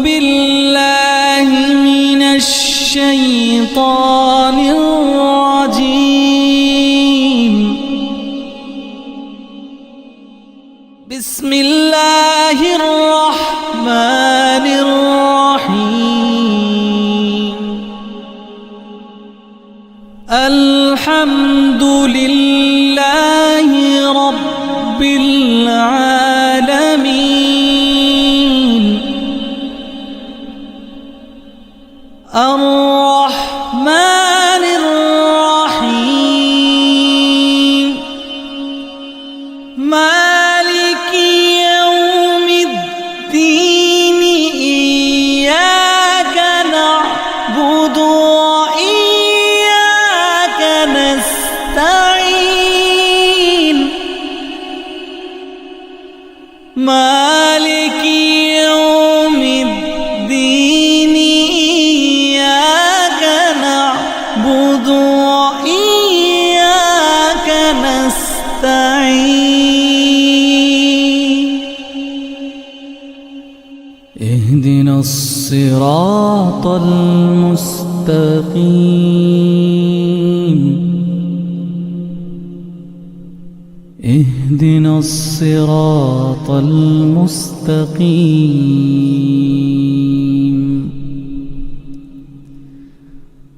بالله من الشيطان الرجيم. بسم الله الرحمن الرحيم. الحمد لله رب العالمين. الرحمن الرحيم. مالك يوم الدين. إياك نعبد وإياك نستعين. مالك يوم الدين. إياك نعبد وإياك نستعين. اهدنا الصراط المستقيم. اهدنا الصراط المستقيم.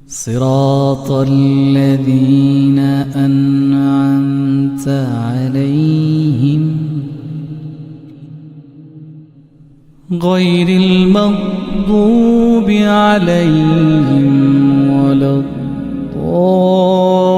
صراط الذين أنعمت عليهم غير المغضوب عليهم ولا الضالين.